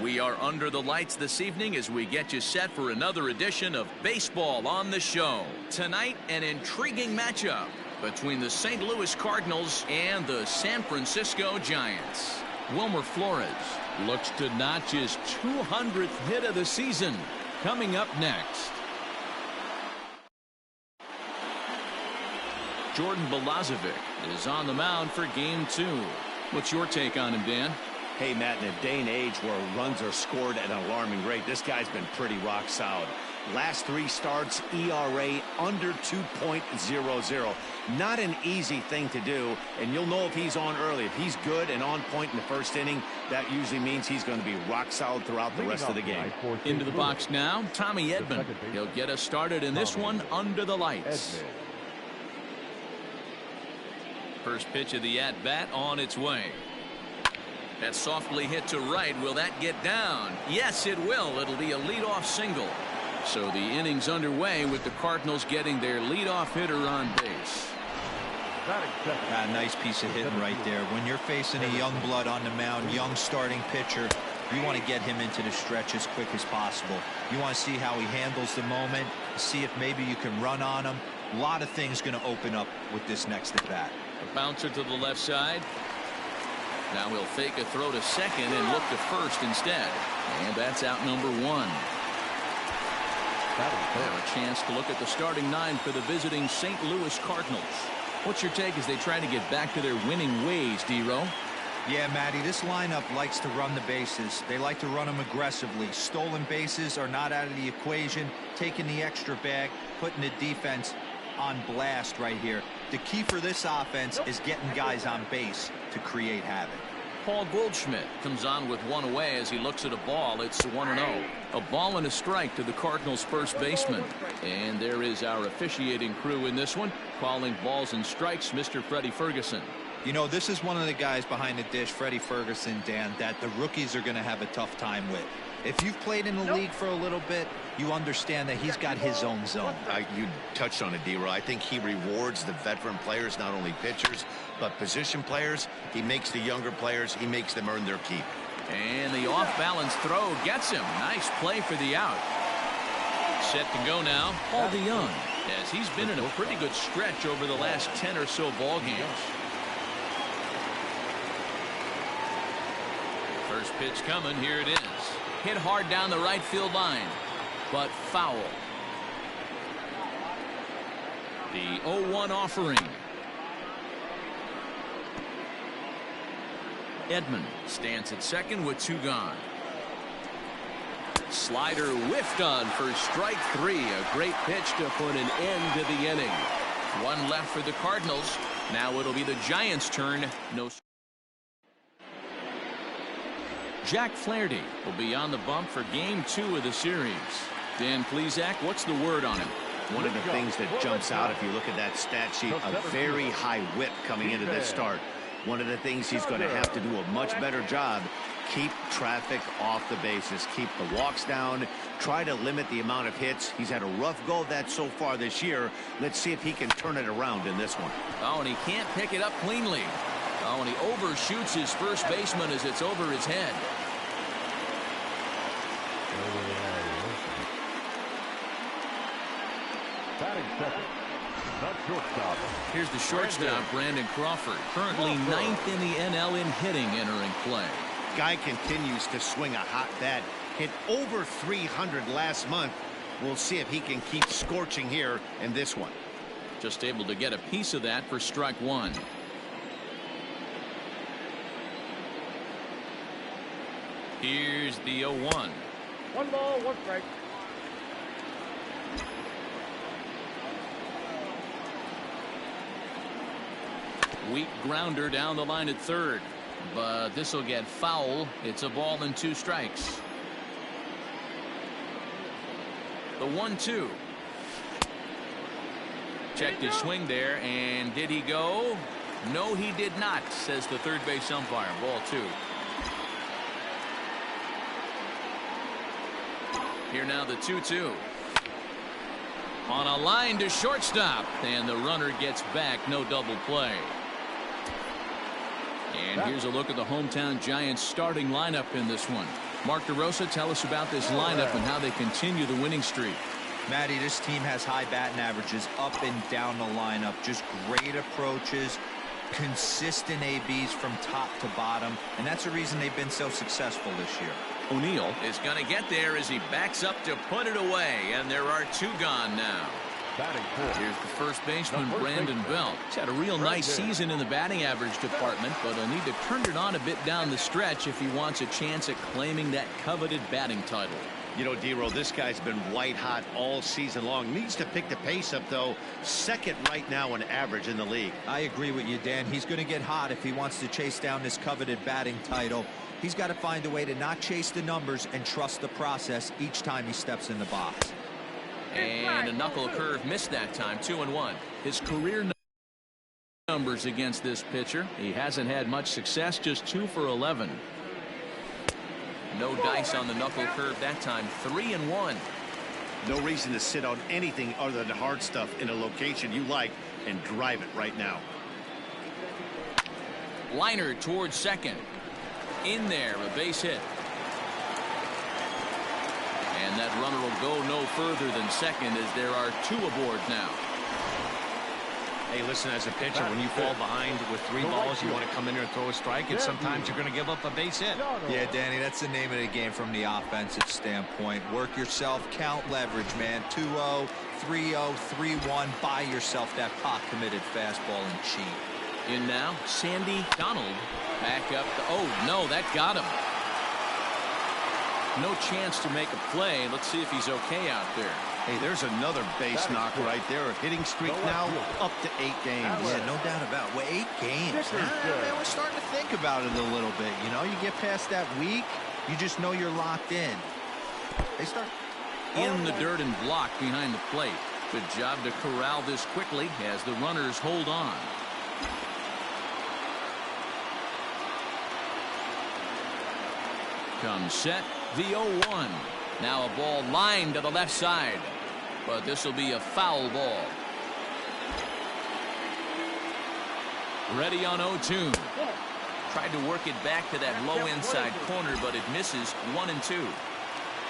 We are under the lights this evening as we get you set for another edition of Baseball on the Show. Tonight, an intriguing matchup between the St. Louis Cardinals and the San Francisco Giants. Wilmer Flores looks to notch his 200th hit of the season. Coming up next, Jordan Balazovic is on the mound for Game 2. What's your take on him, Dan? Hey, Matt, in a day and age where runs are scored at an alarming rate, this guy's been pretty rock solid. Last 3 starts, ERA under 2.00. Not an easy thing to do, and you'll know if he's on early. If he's good and on point in the first inning, that usually means he's going to be rock solid throughout the rest of the game. Into the box now, Tommy Edman. He'll get us started in this one under the lights. First pitch of the at-bat on its way. That's softly hit to right. Will that get down? Yes, it will. It'll be a leadoff single. So the inning's underway with the Cardinals getting their leadoff hitter on base. Nice piece of hitting right there. When you're facing a young blood on the mound, young starting pitcher, you want to get him into the stretch as quick as possible. You want to see how he handles the moment, see if maybe you can run on him. A lot of things going to open up with this next at bat. A bouncer to the left side. Now he'll fake a throw to second and look to first instead. And that's out number 1. Now a chance to look at the starting 9 for the visiting St. Louis Cardinals. What's your take as they try to get back to their winning ways, D-Row? Yeah, Matty, this lineup likes to run the bases. They like to run them aggressively. Stolen bases are not out of the equation. Taking the extra bag, putting the defense on blast right here. The key for this offense is getting guys on base to create havoc. Paul Goldschmidt comes on with 1 away as he looks at a ball. It's 1-0. A ball and a strike to the Cardinals' first baseman. And there is our officiating crew in this one, calling balls and strikes, Mr. Freddie Ferguson. You know, this is one of the guys behind the dish, Freddie Ferguson, Dan, that the rookies are going to have a tough time with. If you've played in the league for a little bit, you understand that he's got his own zone. You touched on it, D-Row. I think he rewards the veteran players, not only pitchers, but position players. He makes the younger players, he makes them earn their keep. And the off-balance throw gets him. Nice play for the out. Set to go now, Paul DeYoung, as he's been in a pretty good stretch over the last 10 or so ball games. First pitch coming. Here it is. Hit hard down the right field line, but foul. The 0-1 offering. Edman stands at second with 2 gone. Slider whiffed on for strike 3. A great pitch to put an end to the inning. 1 left for the Cardinals. Now it'll be the Giants' turn. No. Jack Flaherty will be on the bump for game 2 of the series. Dan Plesac, what's the word on him? One of the things that jumps out if you look at that stat sheet, a very high whip coming into this start. One of the things he's going to have to do a much better job, keep traffic off the bases, keep the walks down, try to limit the amount of hits. He's had a rough go of that so far this year. Let's see if he can turn it around in this one. Oh, and he can't pick it up cleanly. Oh, and he overshoots his first baseman as it's over his head. Here's the shortstop, Brandon Crawford, currently 9th in the NL in hitting entering play. Guy continues to swing a hot bat. Hit over 300 last month. We'll see if he can keep scorching here in this one. Just able to get a piece of that for strike 1. Here's the 0-1. 1 ball, 1 strike. Weak grounder down the line at third, but this will get foul. It's a ball and 2 strikes. The 1-2. Checked his swing there, and did he go? No, he did not, says the third base umpire. Ball 2. Here now the 2-2. On a line to shortstop, and the runner gets back. No double play. And here's a look at the hometown Giants starting lineup in this one. Mark DeRosa, tell us about this lineup and how they continue the winning streak. Matty, this team has high batting averages up and down the lineup. Just great approaches, consistent ABs from top to bottom, and that's the reason they've been so successful this year. O'Neill is going to get there as he backs up to put it away, and there are 2 gone now. Here's the first baseman, Brandon Belt. He's had a real nice season in the batting average department, but he'll need to turn it on a bit down the stretch if he wants a chance at claiming that coveted batting title. You know, D-Row, this guy's been white hot all season long. Needs to pick the pace up, though. 2nd right now in average in the league. I agree with you, Dan. He's going to get hot if he wants to chase down this coveted batting title. He's got to find a way to not chase the numbers and trust the process each time he steps in the box. And a knuckle curve missed that time. 2-1. His career numbers against this pitcher. He hasn't had much success, just 2 for 11. No dice on the knuckle curve that time. 3-1. No reason to sit on anything other than hard stuff in a location you like and drive it right now. Liner towards second. In there, a base hit. And that runner will go no further than second as there are 2 aboard now. Hey, listen, as a pitcher, when you fall behind with 3 balls, you want to come in there and throw a strike, and sometimes you're going to give up a base hit. Yeah, Danny, that's the name of the game from the offensive standpoint. Work yourself, count leverage, man. 2-0, 3-0, 3-1. Buy yourself that pot-committed fastball and cheat. In now, Sandy Donald. Back up. Oh, no, that got him. No chance to make a play. Let's see if he's okay out there. Hey, there's another base knock right there. A hitting streak now up to 8 games. Yeah, no doubt about it. Well, 8 games. Man, we're starting to think about it a little bit. You know, you get past that week, you just know you're locked in. They start in the dirt and blocked behind the plate. Good job to corral this quickly as the runners hold on. Comes set, the 0-1. Now a ball lined to the left side, but this will be a foul ball. Ready on 0-2. Tried to work it back to that low inside corner, but it misses. 1-2.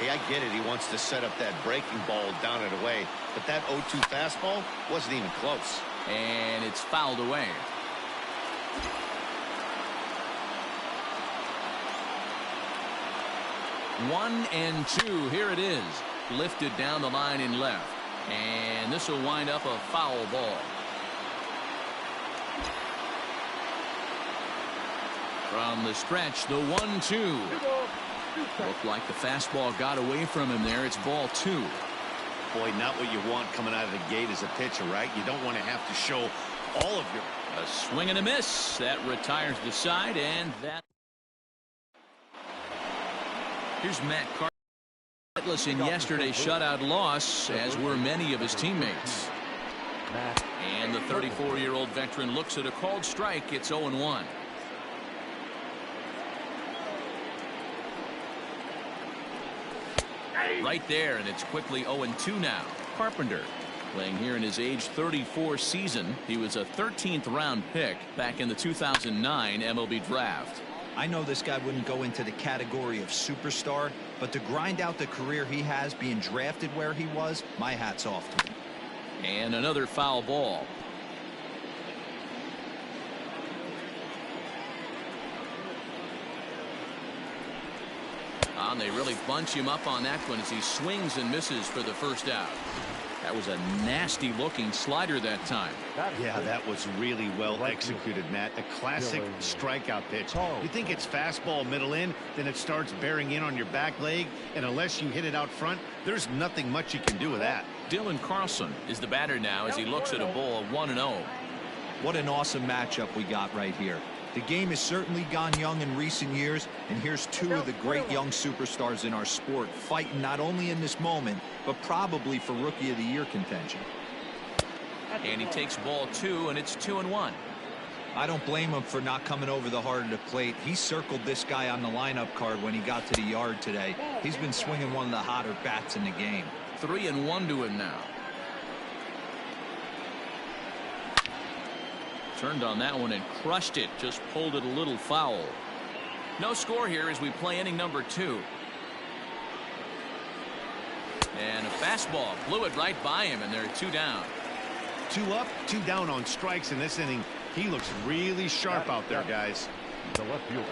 Hey, I get it. He wants to set up that breaking ball down and away, but that 0-2 fastball wasn't even close. And it's fouled away. One and 2. Here it is. Lifted down the line in left. And this will wind up a foul ball. From the stretch, the 1-2. Looked like the fastball got away from him there. It's ball 2. Boy, not what you want coming out of the gate as a pitcher, right? You don't want to have to show all of your... A swing and a miss. That retires the side, and that... Here's Matt Cardinals in yesterday's shutout loss, as were many of his teammates. And the 34-year-old veteran looks at a called strike. It's 0-1. Right there, and it's quickly 0-2 now. Carpenter playing here in his age 34 season. He was a 13th round pick back in the 2009 MLB draft. I know this guy wouldn't go into the category of superstar, but to grind out the career he has being drafted where he was, my hat's off to him. And another foul ball. And they really bunch him up on that one as he swings and misses for the first out. That was a nasty looking slider that time. Yeah, that was really well executed, Matt. A classic strikeout pitch. You think it's fastball middle in, then it starts bearing in on your back leg, and unless you hit it out front, there's nothing much you can do with that. Dylan Carlson is the batter now as he looks at a ball 1-0. What an awesome matchup we got right here. The game has certainly gone young in recent years, and here's two of the great young superstars in our sport fighting not only in this moment, but probably for Rookie of the Year contention. And he takes ball 2, and it's 2-1. I don't blame him for not coming over the heart of the plate. He circled this guy on the lineup card when he got to the yard today. He's been swinging one of the hotter bats in the game. 3-1 to him now. Turned on that one and crushed it. Just pulled it a little foul. No score here as we play inning number 2. And a fastball blew it right by him, and they're 2 down. 2 up, 2 down on strikes in this inning. He looks really sharp out there, guys. The left fielder,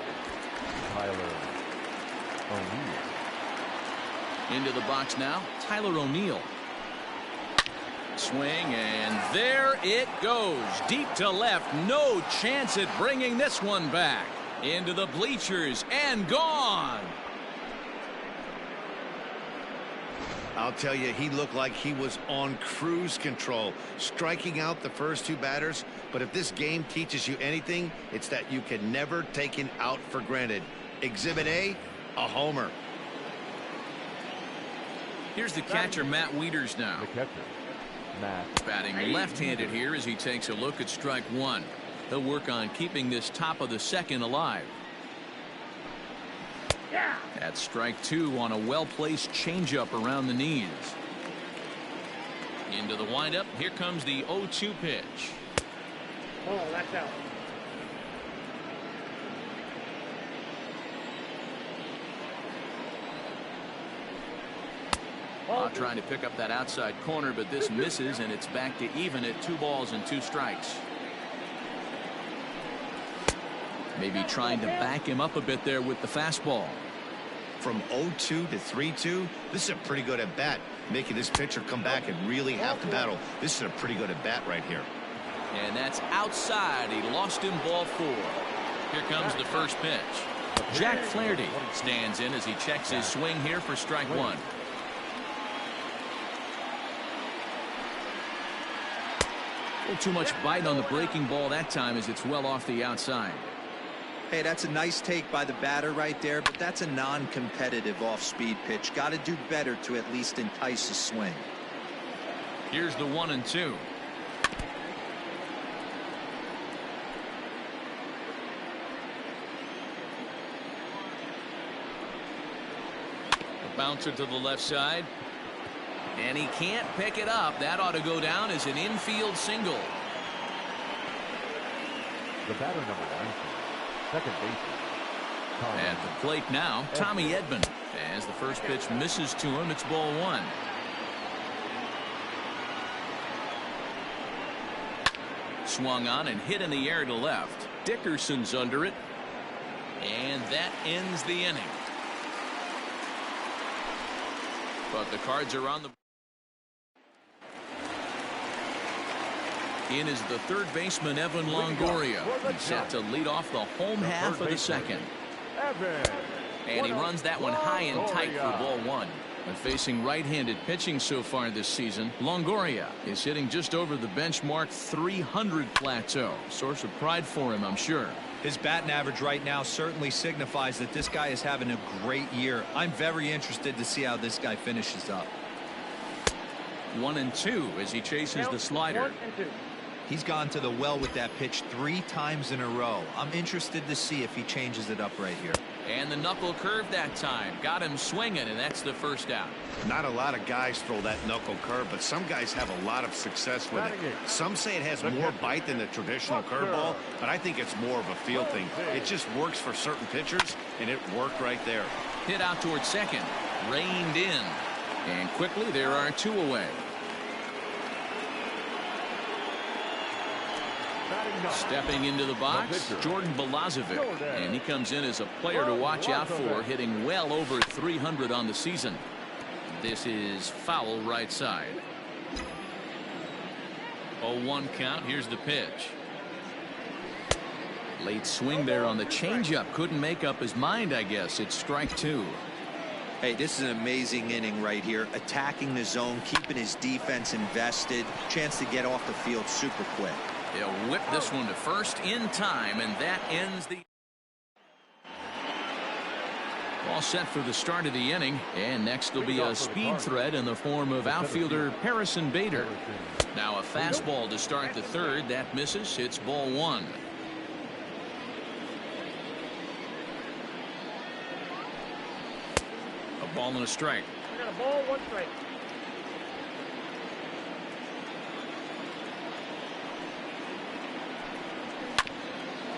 Tyler O'Neill. Into the box now, Tyler O'Neill. Swing, and there it goes. Deep to left. No chance at bringing this one back. Into the bleachers and gone. I'll tell you, he looked like he was on cruise control, striking out the first 2 batters. But if this game teaches you anything, it's that you can never take an out for granted. Exhibit A, a homer. Here's the catcher, Matt Wieters now. The catcher, Matt. Batting left-handed here as he takes a look at strike 1. He'll work on keeping this top of the second alive. That's strike 2 on a well-placed changeup around the knees. Into the windup. Here comes the 0-2 pitch. Oh, that's out. Trying to pick up that outside corner, but this misses, and it's back to even at 2 balls and 2 strikes. Maybe trying to back him up a bit there with the fastball. From 0-2 to 3-2, this is a pretty good at bat, making this pitcher come back and really have to battle. This is a pretty good at bat right here. And that's outside. He lost him ball 4. Here comes the first pitch. Jack Flaherty stands in as he checks his swing here for strike 1. A little too much bite on the breaking ball that time as it's well off the outside. Hey, that's a nice take by the batter right there, but that's a non-competitive off-speed pitch. Got to do better to at least entice a swing. Here's the 1-2. A bouncer to the left side. And he can't pick it up. That ought to go down as an infield single. The batter number 19, second baseman. At the plate now, Tommy Edman. As the first pitch misses to him, it's ball 1. Swung on and hit in the air to left. Dickerson's under it. And that ends the inning. But the Cards are on the... In is the third baseman, Evan Longoria. He's set to lead off the home half of the second. And he runs that one high and tight for ball 1. And facing right-handed pitching so far this season, Longoria is hitting just over the benchmark 300 plateau. Source of pride for him, I'm sure. His batting average right now certainly signifies that this guy is having a great year. I'm very interested to see how this guy finishes up. 1-2 as he chases the slider. He's gone to the well with that pitch 3 times in a row. I'm interested to see if he changes it up right here. And the knuckle curve that time. Got him swinging, and that's the first out. Not a lot of guys throw that knuckle curve, but some guys have a lot of success with it. Some say it has more bite than the traditional curveball, but I think it's more of a feel thing. It just works for certain pitchers, and it worked right there. Hit out towards second. Reined in. And quickly there are 2 away. Stepping into the box, Jordan Balazovic, and he comes in as a player to watch out for, hitting well over 300 on the season. This is foul right side. 0-1 count. Here's the pitch. Late swing there on the changeup. Couldn't make up his mind, I guess. It's strike 2. Hey, this is an amazing inning right here. Attacking the zone, keeping his defense invested. Chance to get off the field super quick. They'll whip this one to first in time, and that ends the all set for the start of the inning. And next will be a speed threat in the form of outfielder Harrison Bader. Now a fastball to start the third. That misses. It's ball 1. A ball and a strike. We got a ball, 1 strike.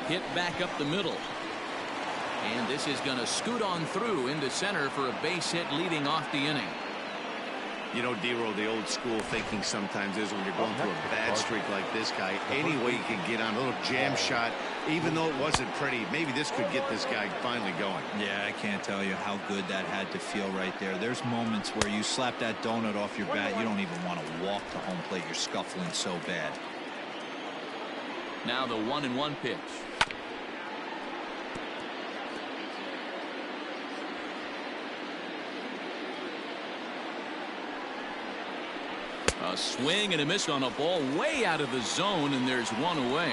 Hit back up the middle. And this is going to scoot on through into center for a base hit leading off the inning. You know, Dero, the old school thinking sometimes is when you're going through a bad streak like this guy, any way you can get on a little jam shot, even though it wasn't pretty, maybe this could get this guy finally going. Yeah, I can't tell you how good that had to feel right there. There's moments where you slap that donut off your bat, you don't even want to walk to home plate. You're scuffling so bad. Now the 1-1 pitch. A swing and a miss on a ball way out of the zone, and there's 1 away.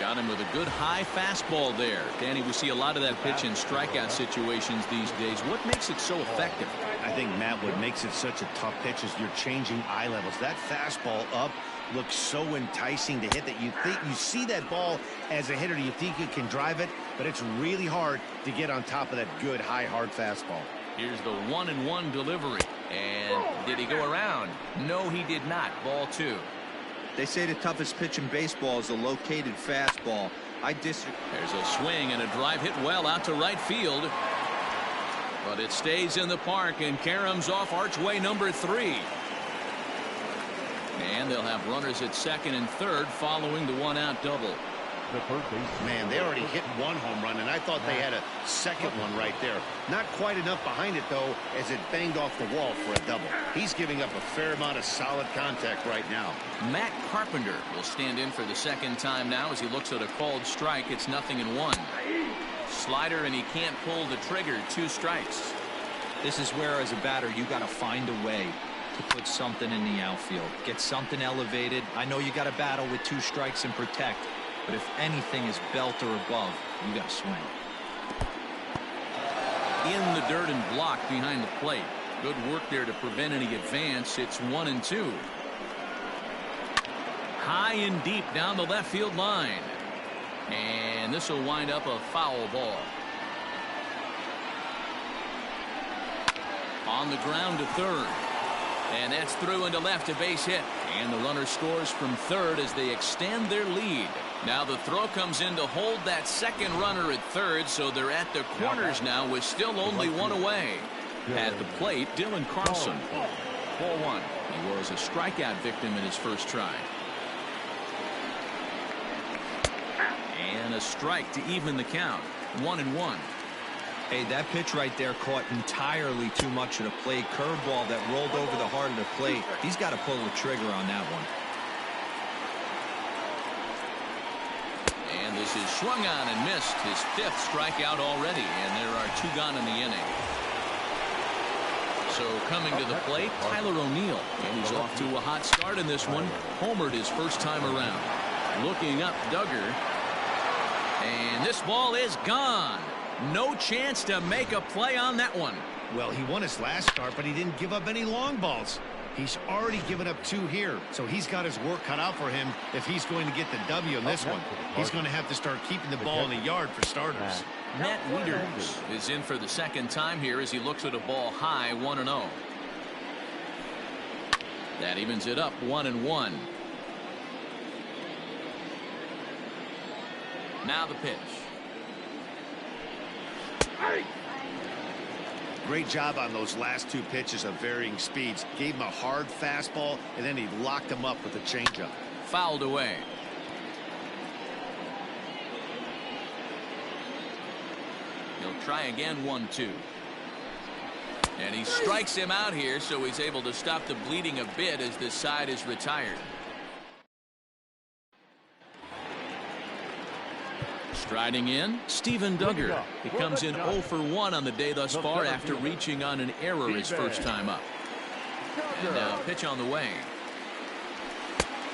Got him with a good high fastball there. Danny, we see a lot of that pitch in strikeout situations these days. What makes it so effective? I think, Matt, what makes it such a tough pitch is you're changing eye levels. That fastball up looks so enticing to hit that you think you see that ball as a hitter. You think you can drive it, but it's really hard to get on top of that good high hard fastball. Here's the 1-1 delivery. And did he go around? No, he did not. Ball 2. They say the toughest pitch in baseball is a located fastball. I disagree. There's a swing and a drive hit well out to right field. But it stays in the park, and Karem's off archway number 3. And they'll have runners at second and third following the 1-out double. Man, they already hit 1 home run, and I thought they had a second one right there. Not quite enough behind it, though, as it banged off the wall for a double. He's giving up a fair amount of solid contact right now. Matt Carpenter will stand in for the second time now as he looks at a called strike. It's 0-1. Slider, and he can't pull the trigger. 2 strikes. This is where, as a batter, you got to find a way to put something in the outfield. Get something elevated. I know you got to battle with 2 strikes and protect. But if anything is belt or above, you got to swing. In the dirt and blocked behind the plate. Good work there to prevent any advance. It's 1-2. High and deep down the left field line. And this will wind up a foul ball. On the ground to third. And that's through into left, a base hit. And the runner scores from third as they extend their lead. Now the throw comes in to hold that second runner at third, so they're at the corners now with still only 1 away. At the plate, Dylan Carlson. Ball 1. He was a strikeout victim in his first try. And a strike to even the count. 1-1. Hey, that pitch right there caught entirely too much of the plate. Curveball that rolled over the heart of the plate. He's got to pull the trigger on that one. And this is swung on and missed. His 5th strikeout already, and there are 2 gone in the inning. So coming to the plate, Tyler O'Neill. And he's off to a hot start in this one. Homered his first time around. Looking up, Duggar. And this ball is gone. No chance to make a play on that one. Well, he won his last start, but he didn't give up any long balls. He's already given up 2 here, so he's got his work cut out for him if he's going to get the W in this one. He's going to have to start keeping the ball in the yard for starters. Matt Wieters is in for the second time here as he looks at a ball high 1-0. That evens it up 1-1. Now the pitch. Great job on those last 2 pitches of varying speeds. Gave him a hard fastball, and then he locked him up with a changeup. Fouled away. He'll try again 1-2. And he strikes him out here, so he's able to stop the bleeding a bit as this side is retired. Striding in, Steven Duggar. He comes in 0 for 1 on the day thus far after reaching on an error his first time up. And now pitch on the way.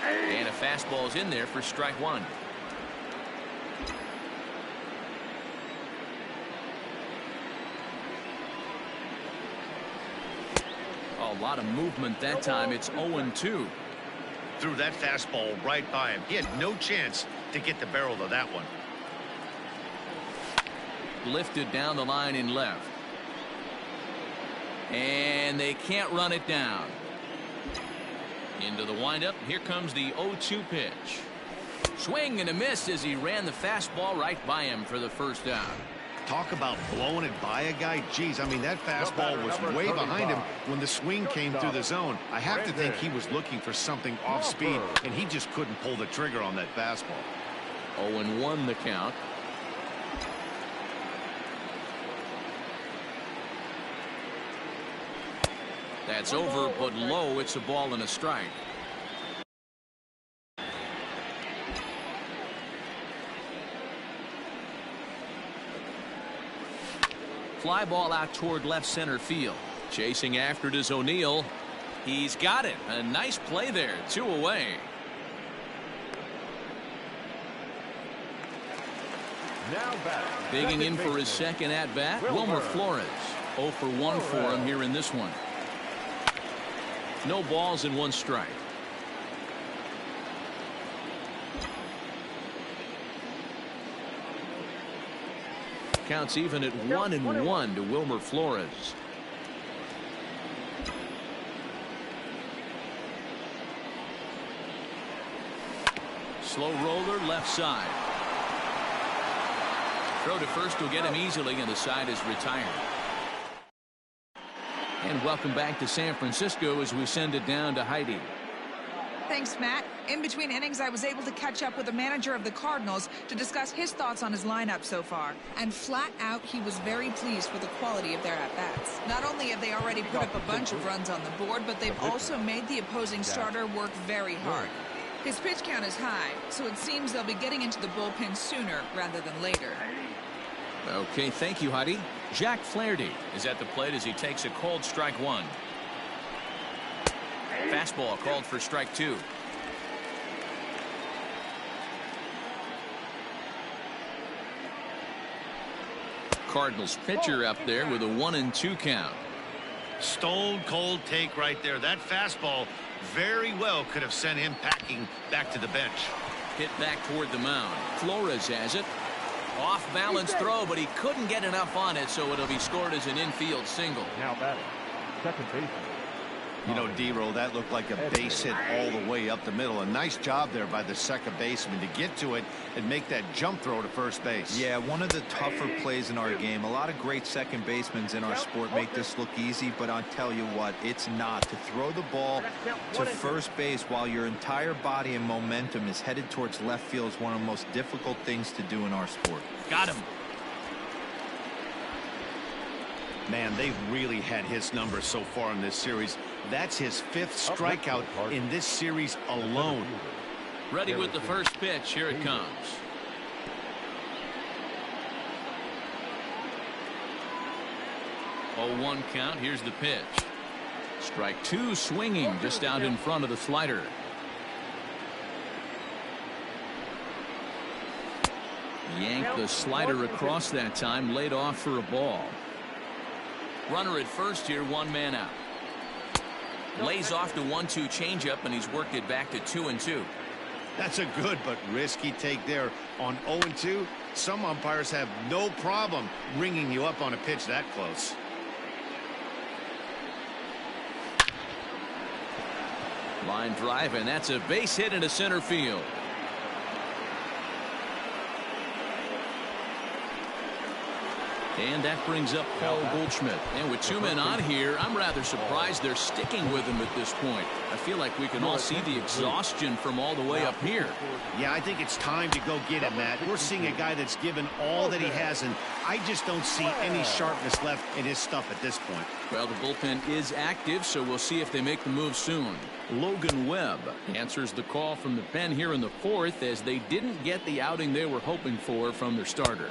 And a fastball's in there for strike 1. A lot of movement that time. It's 0-2. Threw that fastball right by him. He had no chance to get the barrel of that one. Lifted down the line in left. And they can't run it down. Into the windup. Here comes the 0-2 pitch. Swing and a miss as he ran the fastball right by him for the first down. Talk about blowing it by a guy. Geez, I mean, that fastball was way behind him when the swing came through the zone. I have to think he was looking for something off speed, and he just couldn't pull the trigger on that fastball. 0-1 the count. That's over, but low. It's a ball and a strike. Fly ball out toward left center field. Chasing after it is O'Neill. He's got it. A nice play there. 2 away. Now back. Digging in for his second at bat, Wilmer Flores. 0 for 1 for him here in this one. No balls and 1 strike. Counts even at 1-1 to Wilmer Flores. Slow roller left side. Throw to first will get him easily, and the side is retired. And welcome back to San Francisco as we send it down to Heidi. Thanks, Matt. In between innings, I was able to catch up with the manager of the Cardinals to discuss his thoughts on his lineup so far. And flat out, he was very pleased with the quality of their at-bats. Not only have they already put up a bunch of runs on the board, but they've also made the opposing starter work very hard. His pitch count is high, so it seems they'll be getting into the bullpen sooner rather than later. Okay, thank you, Heidi. Jack Flaherty is at the plate as he takes a cold strike 1. Fastball called for strike 2. Cardinals pitcher up there with a 1-2 count. Stone cold take right there. That fastball very well could have sent him packing back to the bench. Hit back toward the mound. Flores has it. Off balance throw, but he couldn't get enough on it, so it'll be scored as an infield single. Now batting. Second baseman. You know, D-Roll, that looked like a base hit all the way up the middle. A nice job there by the second baseman to get to it and make that jump throw to first base. Yeah, one of the tougher plays in our game. A lot of great second basemen in our sport make this look easy, but I'll tell you what, it's not. To throw the ball to first base while your entire body and momentum is headed towards left field is one of the most difficult things to do in our sport. Got him. Man, they've really had his number so far in this series. That's his 5th strikeout in this series alone. Ready with the first pitch. Here it comes. Oh, 1 count. Here's the pitch. Strike 2, swinging just out in front of the slider. Yanked the slider across that time, laid off for a ball. Runner at first here, one man out. Lays off the 1-2 changeup, and he's worked it back to 2-2. That's a good but risky take there on 0-2. Some umpires have no problem ringing you up on a pitch that close. Line drive, and that's a base hit into center field. And that brings up Paul Goldschmidt. And with two men on here, I'm rather surprised they're sticking with him at this point. I feel like we can all see the exhaustion from all the way up here. Yeah, I think it's time to go get him, Matt. We're seeing a guy that's given all that he has, and I just don't see any sharpness left in his stuff at this point. Well, the bullpen is active, so we'll see if they make the move soon. Logan Webb answers the call from the pen here in the fourth, as they didn't get the outing they were hoping for from their starter.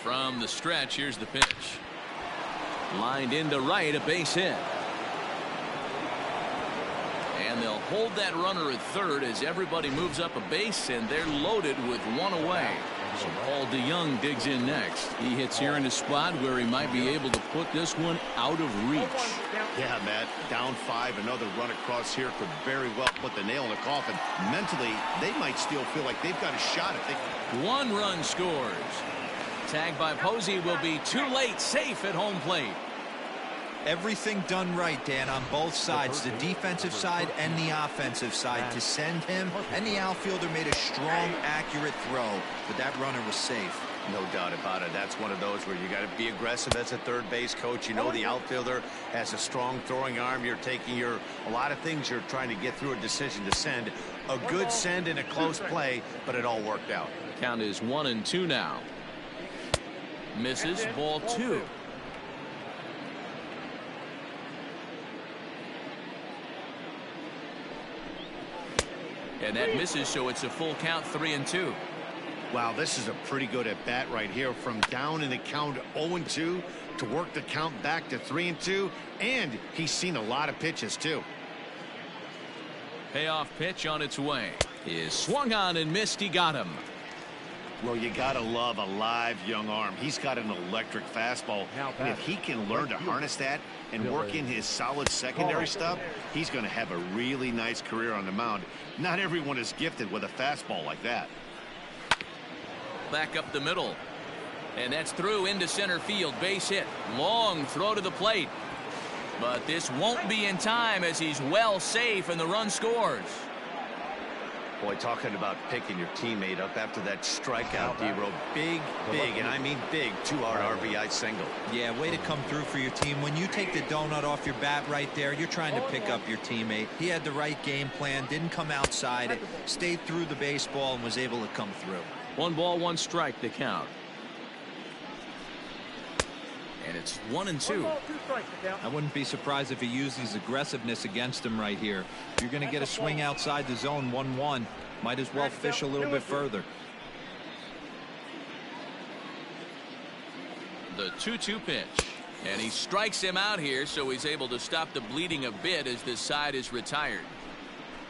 From the stretch, here's the pitch. Lined into right, a base hit. And they'll hold that runner at third as everybody moves up a base, and they're loaded with one away. So Paul DeYoung digs in next. He hits here in a spot where he might be able to put this one out of reach. Yeah, Matt, down 5, another run across here could very well put the nail in the coffin. Mentally, they might still feel like they've got a shot if they... One run scores. Tag by Posey will be too late. Safe at home plate. Everything done right, Dan, on both sides, the defensive side and the offensive side, to send him, and the outfielder made a strong, accurate throw, but that runner was safe. No doubt about it. That's one of those where you got to be aggressive as a third base coach. You know the outfielder has a strong throwing arm. You're taking a lot of things you're trying to get through a decision to send. A good send in a close play, but it all worked out. Count is 1-2 now. Misses, ball 2. And that misses, so it's a full count, 3-2. Wow, this is a pretty good at bat right here, from down in the count 0-2 to work the count back to 3-2, and he's seen a lot of pitches too. Payoff pitch on its way is swung on and missed. He got him. Well, you gotta love a live young arm. He's got an electric fastball, and if he can learn to harness that and work in his solid secondary stuff, he's going to have a really nice career on the mound. Not everyone is gifted with a fastball like that. Back up the middle, and that's through into center field. Base hit. Long throw to the plate, but this won't be in time as he's well safe and the run scores. Boy, talking about picking your teammate up after that strikeout, D-Row. Big, and I mean big, 2-out RBI single. Yeah, way to come through for your team. When you take the donut off your bat right there, you're trying to pick up your teammate. He had the right game plan, didn't come outside it, stayed through the baseball, and was able to come through. 1 ball, 1 strike to count. And it's 1-2. I wouldn't be surprised if he used his aggressiveness against him right here. If you're going to get a swing outside the zone, 1-1, might as well fish a little bit further. The 2-2 pitch, and he strikes him out here, so he's able to stop the bleeding a bit as this side is retired.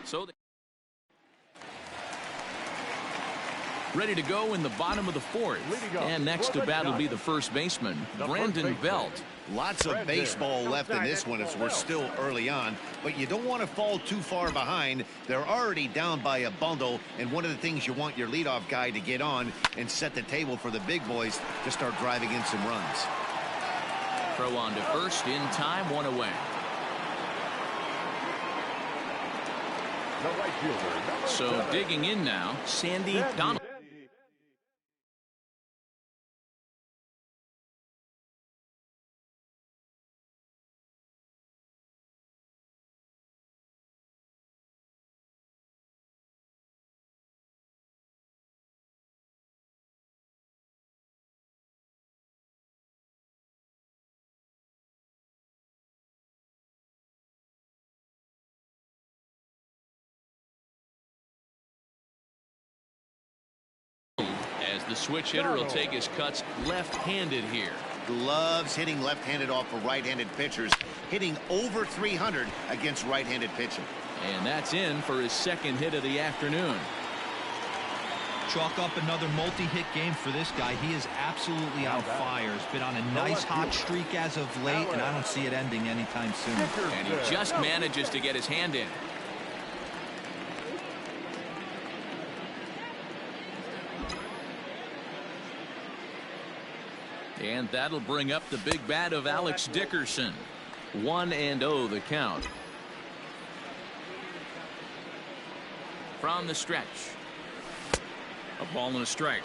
So ready to go in the bottom of the 4th. And next to bat will be the first baseman, Brandon Belt. Lots of baseball left in this one as we're still early on, but you don't want to fall too far behind. They're already down by a bundle, and one of the things you want your leadoff guy to get on and set the table for the big boys to start driving in some runs. Throw on to first in time, 1 away. So digging in now, Sandy Donald. the switch hitter will take his cuts left-handed here. Loves hitting left-handed off of right-handed pitchers, hitting over 300 against right-handed pitching. And that's in for his second hit of the afternoon. Chalk up another multi-hit game for this guy. He is absolutely on fire. He's been on a nice hot streak as of late, and I don't see it ending anytime soon. And he just manages to get his hand in. And that'll bring up the big bat of Alex Dickerson. 1-0 the count. From the stretch. A ball and a strike.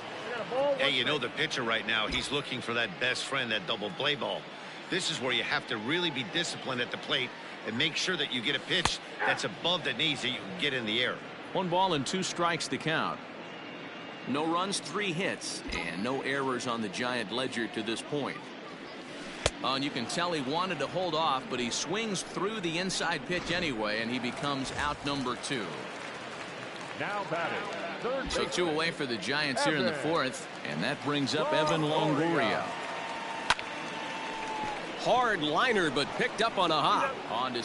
Hey, you know the pitcher right now, he's looking for that best friend, that double play ball. This is where you have to really be disciplined at the plate and make sure that you get a pitch that's above the knees that you can get in the air. 1 ball and 2 strikes to count. No runs, 3 hits, and no errors on the Giant ledger to this point. And you can tell he wanted to hold off, but he swings through the inside pitch anyway, and he becomes out number 2. Now batting. Third So 2 away for the Giants here in the 4th, and that brings up Evan Longoria. Hard liner, but picked up on a hop. On to